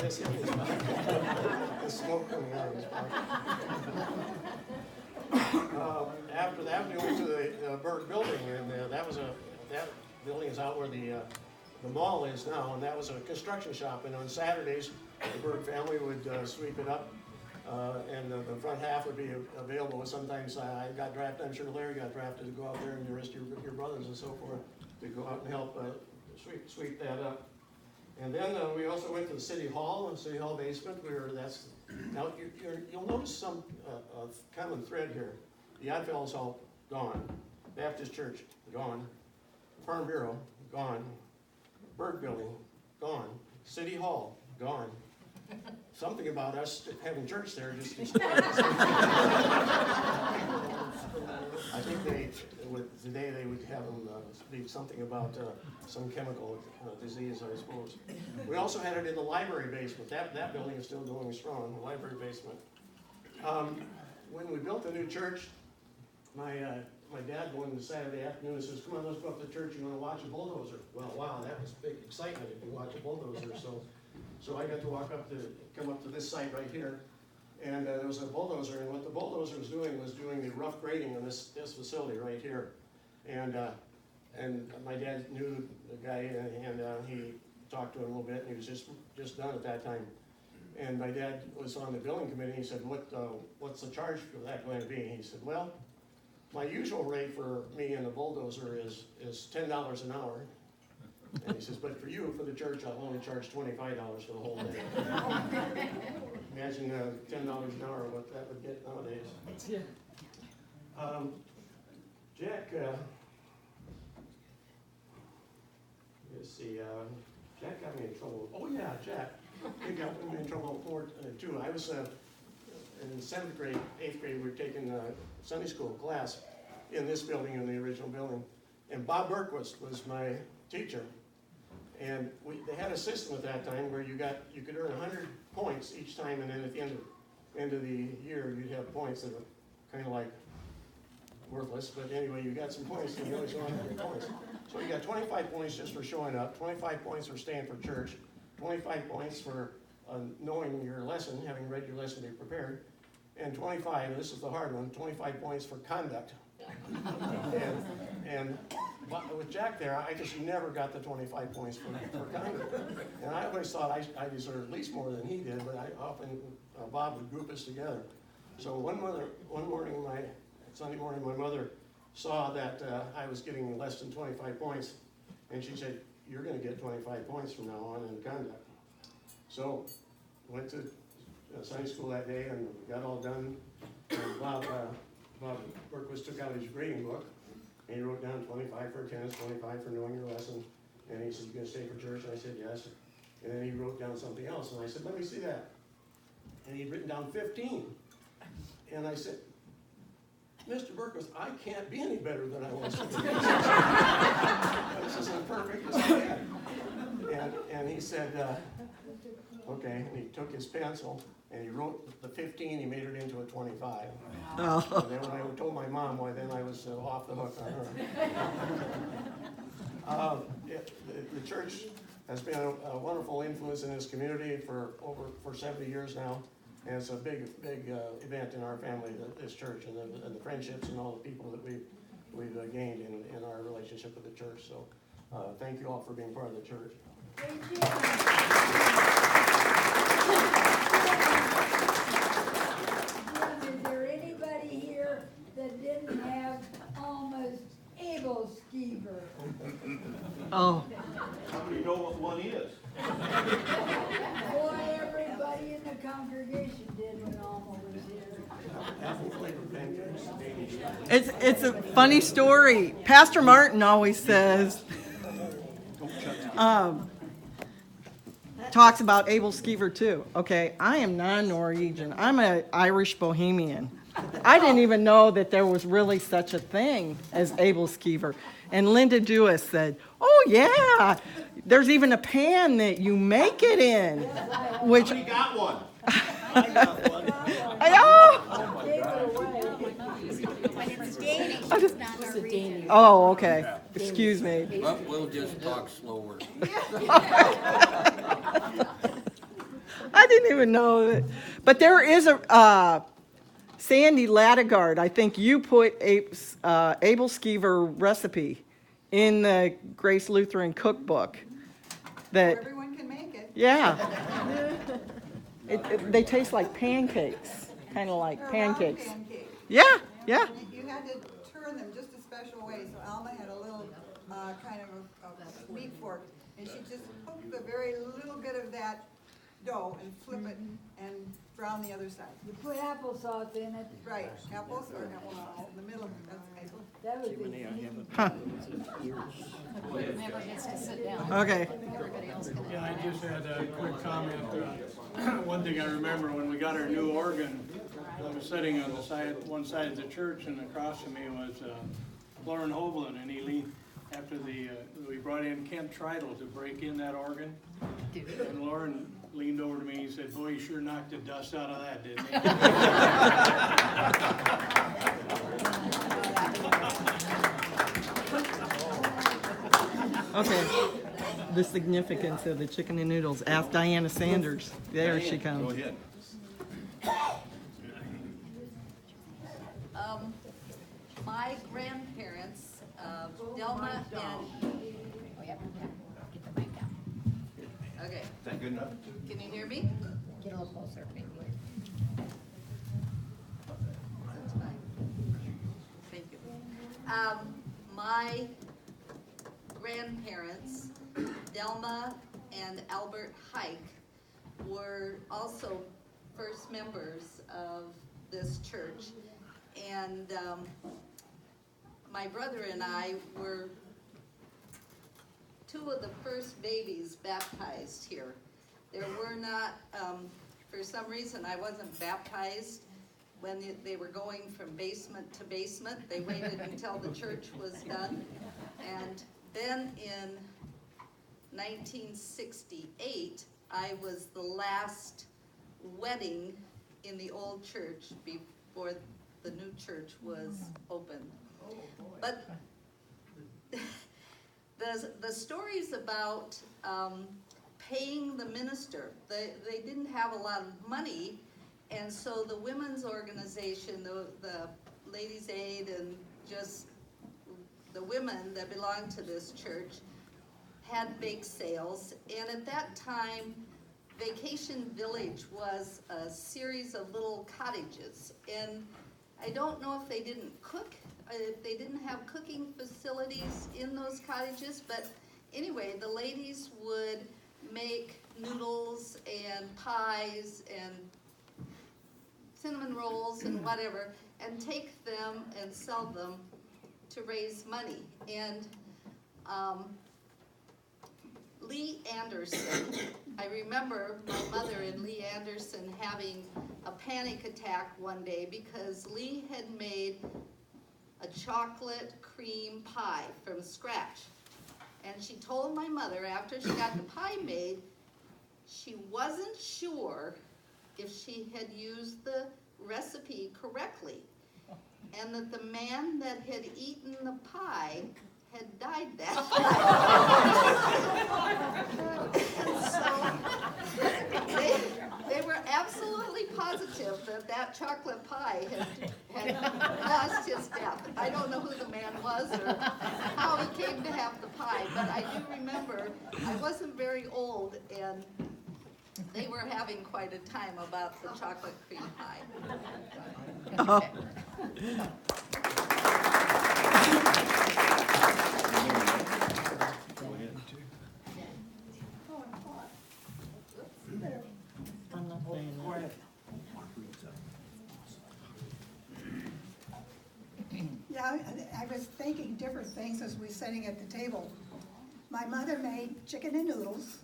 this in his mouth. The smoke coming out of his mouth. After that, we went to the Berg building, and that building is out where the mall is now, and that was a construction shop. And on Saturdays, the Berg family would sweep it up, and the front half would be available. Sometimes I got drafted. I'm sure Larry got drafted to go out there, and the rest of your brothers and so forth to go out and help sweep that up. And then we also went to the City Hall, basement, where now you'll notice some common thread here. The Oddfellows Hall, gone. Baptist Church, gone. Farm Bureau, gone. Berg Building, gone. City Hall, gone. Something about us having church there just I think today they would have them speak something about some chemical disease, I suppose. We also had it in the library basement. That building is still going strong, the library basement. When we built the new church, my dad one Saturday afternoon says, "Come on, let's go up to church. You want to watch a bulldozer?" Well, wow, that was big excitement if you watch a bulldozer. So I got to come up to this site right here, and there was a bulldozer, and what the bulldozer was doing the rough grading on this facility right here, and my dad knew the guy, and he talked to him a little bit, and he was just done at that time, and my dad was on the billing committee. And he said, "What's the charge for that going to be?" He said, "Well, my usual rate for me and the bulldozer is $10 an hour." And he says, "But for you, for the church, I'll only charge $25 for the whole day." Imagine $10 an hour, what that would get nowadays. Jack, let's see, Jack got me in trouble. Oh yeah, Jack. He got me in trouble before too. I was in 7th grade, 8th grade, we were taking a Sunday school class in this building, in the original building. And Bob Burke was my teacher. And they had a system at that time where you could earn 100 points each time, and then at the end of the year, you'd have points that were kind of like worthless. But anyway, you got some points, and you always only have points. So you got 25 points just for showing up, 25 points for staying for church, 25 points for knowing your lesson, having read your lesson to be prepared, and 25, and this is the hard one, 25 points for conduct. and with Jack there, I just never got the 25 points for conduct. And I always thought I deserved at least more than he did, but Bob would group us together. So one morning, Sunday morning, my mother saw that I was getting less than 25 points, and she said, "You're going to get 25 points from now on in conduct." So went to Sunday school that day and got all done. And Bob Berquist took out his grading book, and he wrote down 25 for attendance, 25 for knowing your lesson. And he said, "You going to stay for church?" And I said, "Yes." And then he wrote down something else, and I said, "Let me see that." And he'd written down 15. And I said, "Mr. Berquist, I can't be any better than I was today." This isn't perfect. And he said, "Okay." And he took his pencil and he wrote the 15. He made it into a 25. Oh. And then when I told my mom, why, then I was off the hook on her. The church has been a wonderful influence in this community for 70 years now. And it's a big event in our family, this church, and the friendships and all the people that we've gained in our relationship with the church. So thank you all for being part of the church. Thank you. Is there anybody here that didn't have almost Abel Skeever? Oh. How do you know what one is? Boy, everybody in the congregation did when Alma was here. Apple flavored pancakes. It's a funny story. Pastor Martin always says, talks about Abel Skeever too. Okay, I am non-Norwegian. I'm an Irish Bohemian. I didn't even know that there was really such a thing as Abel Skeever. And Linda Dewis said, "Oh yeah, there's even a pan that you make it in." Which You got one. But it's Danish, it's not Norwegian. Oh, okay. Excuse me. But we'll just talk slower. I didn't even know that. But there is a, Sandy Lattigard, I think you put Abel Skeever recipe in the Grace Lutheran cookbook. That, Everyone can make it. yeah. They taste like pancakes, kind of like They're round pancakes. pancakes. Yeah, yeah. You had to turn them just a special way, so Alma had a little, kind of a meat fork, and she just hooked a very little bit of that dough and flip it and brown the other side. You put applesauce in it, Right, apples or applesauce in the middle, that's maple. that was the easy. Never gets to sit down. Okay. Everybody else can. Yeah, I just had a quick comment. One thing I remember when we got our new organ, I was sitting on the side, one side of the church, and across from me was Lauren Hovland, and he leaned, after we brought in Kent Tridle to break in that organ, and Lauren leaned over to me and he said, "Boy, you sure knocked the dust out of that, didn't you?" Okay. The significance of the chicken and noodles. Ask Diana Sanders. There she Go comes. ahead. My grandparents, Delma and, Oh, yeah, get the mic down. okay, Is that good enough? can you hear me? Get a little closer, maybe. That's fine. Thank you. My grandparents, Delma and Albert Hike, were also first members of this church. And my brother and I were two of the first babies baptized here. There were not, for some reason, I wasn't baptized when they were going from basement to basement. They waited until the church was done. And then in 1968, I was the last wedding in the old church before the new church was opened. But the stories about paying the minister, they didn't have a lot of money, and so the women's organization, the Ladies' Aid, and just the women that belonged to this church had bake sales. And at that time, Vacation Village was a series of little cottages, and I don't know if they didn't cook, if they didn't have cooking facilities in those cottages, but anyway, the ladies would make noodles and pies and cinnamon rolls and whatever, and take them and sell them to raise money. And Lee Anderson, I remember my mother and Lee Anderson having a panic attack one day because Lee had made a chocolate cream pie from scratch. And she told my mother after she got the pie made, she wasn't sure if she had used the recipe correctly, and that the man that had eaten the pie had died that night. And so they were absolutely positive that that chocolate pie had caused his death. I don't know who the man was or how he came to have the pie, but I do remember I wasn't very old, and they were having quite a time about the chocolate cream pie. Oh. I'm not saying that. Yeah, I was thinking different things as we were sitting at the table. My mother made chicken and noodles,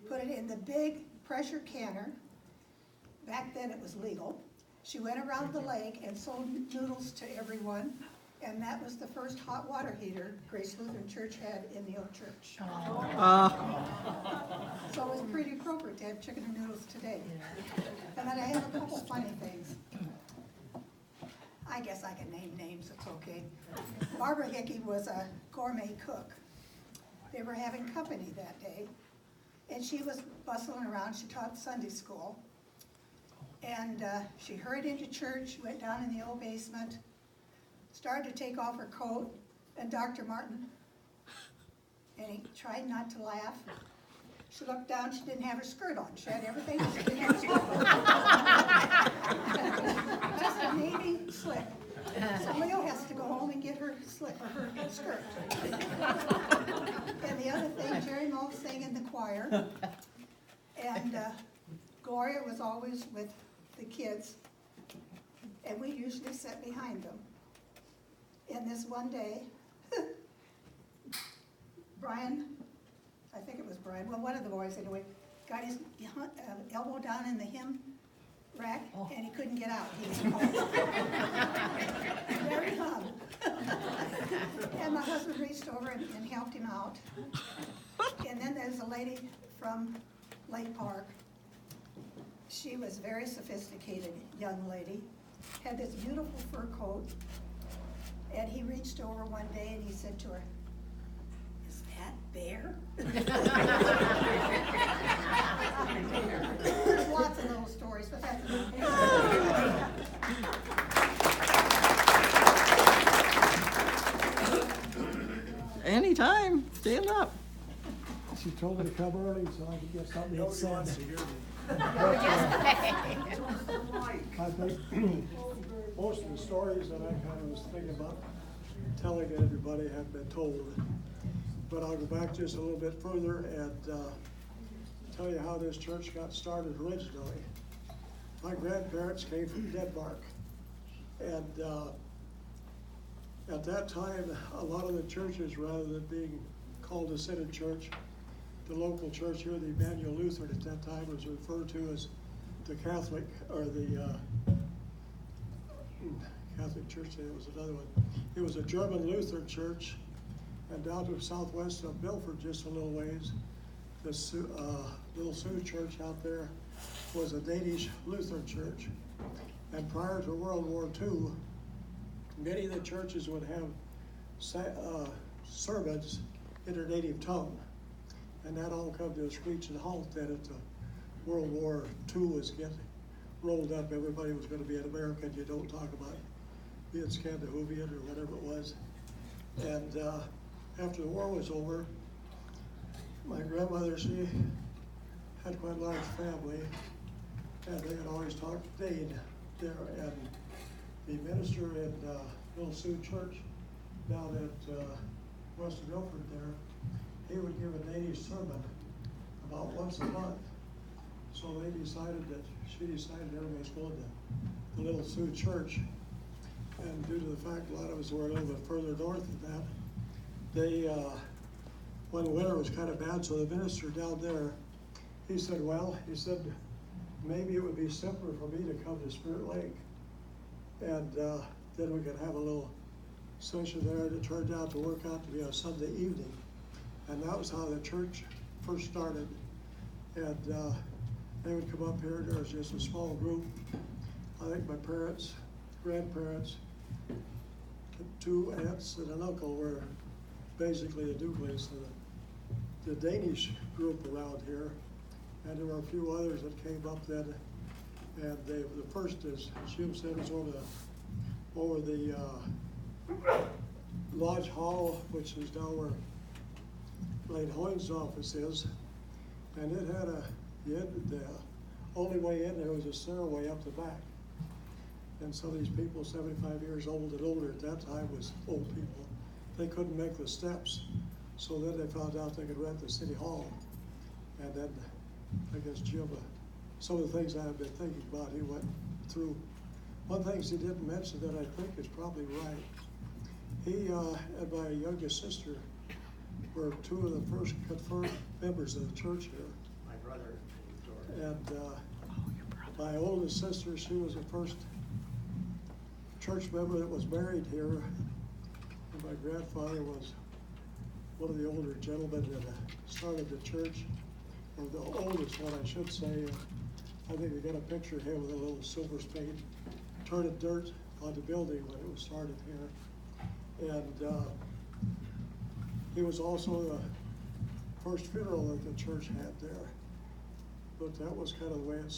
put it in the big pressure canner. Back then it was legal. She went around the lake and sold noodles to everyone, and that was the first hot water heater Grace Lutheran Church had in the old church. So it was pretty appropriate to have chicken and noodles today. And then I have a couple funny things. I guess I can name names, it's okay. Barbara Hickey was a gourmet cook. They were having company that day, And she was bustling around, she taught Sunday school. And she hurried into church, went down in the old basement, started to take off her coat, and Dr. Martin, and he tried not to laugh. She looked down, she didn't have her skirt on. She had everything, but she didn't have her skirt on. Just a navy slip. So Leo has to go home and get her slip, or her skirt. And the other thing, Jerry Moe sang in the choir. And Gloria was always with the kids. And we usually sat behind them. And this one day, Brian, I think it was Brian, well, one of the boys anyway, got his elbow down in the hymn rack, and he couldn't get out. He was cold. There he hung. And my husband reached over and helped him out. And then there's a lady from Lake Park. She was a very sophisticated young lady, had this beautiful fur coat, and he reached over one day and he said to her, "Is that Bear?" There's lots of little stories, but that's Anytime, stand up. She told me to come early so I could get something to said. I think most of the stories that I kind of was thinking about telling everybody have been told. But I'll go back just a little bit further and tell you how this church got started originally. My grandparents came from Denmark. And at that time, a lot of the churches, rather than being called a Synod church, the local church here, the Emmanuel Lutheran at that time, was referred to as the Catholic, or the Catholic Church, it was another one. It was a German Lutheran church, and down to southwest of Milford, just a little ways, this Little Sioux church out there was a Danish Lutheran church. And prior to World War II, many of the churches would have sermons in their native tongue. And that all come to a screeching halt then at the World War II was getting rolled up. Everybody was going to be an American. You don't talk about being Scandinavian or whatever it was. And after the war was over, my grandmother, she had quite a large family, and they had always talked Dane there. And the minister in Little Sioux Church down at West of Milford there, he would give a Danish sermon about once a month. So she decided everybody's going to the Little Sioux Church. And due to the fact a lot of us were a little bit further north than that, they, when the winter was kind of bad, so the minister down there, he said, maybe it would be simpler for me to come to Spirit Lake. And then we could have a little session there, and it turned out to work out to be a Sunday evening. And that was how the church first started. And they would come up here, there was just a small group. I think my parents, grandparents, 2 aunts and an uncle were basically the nucleus of the Danish group around here. And there were a few others that came up then. And the first, as Jim said, was over the Lodge Hall, which is now where Lane Hoyne's office is. And it had the only way in there was a stairway up the back. And some of these people, 75 years old and older at that time, was old people. They couldn't make the steps. So then they found out they could rent the city hall. And then, I guess Jim, some of the things I've been thinking about, he went through. One thing he didn't mention that I think is probably right. He and my youngest sister were 2 of the first confirmed members of the church here. My brother. And my oldest sister, she was the first church member that was married here. And my grandfather was one of the older gentlemen that started the church, or the oldest one, I should say. I think we got a picture of him with a little silver spade, turning dirt on the building when it was started here. And he was also first funeral that the church had there. But that was kind of the way it started.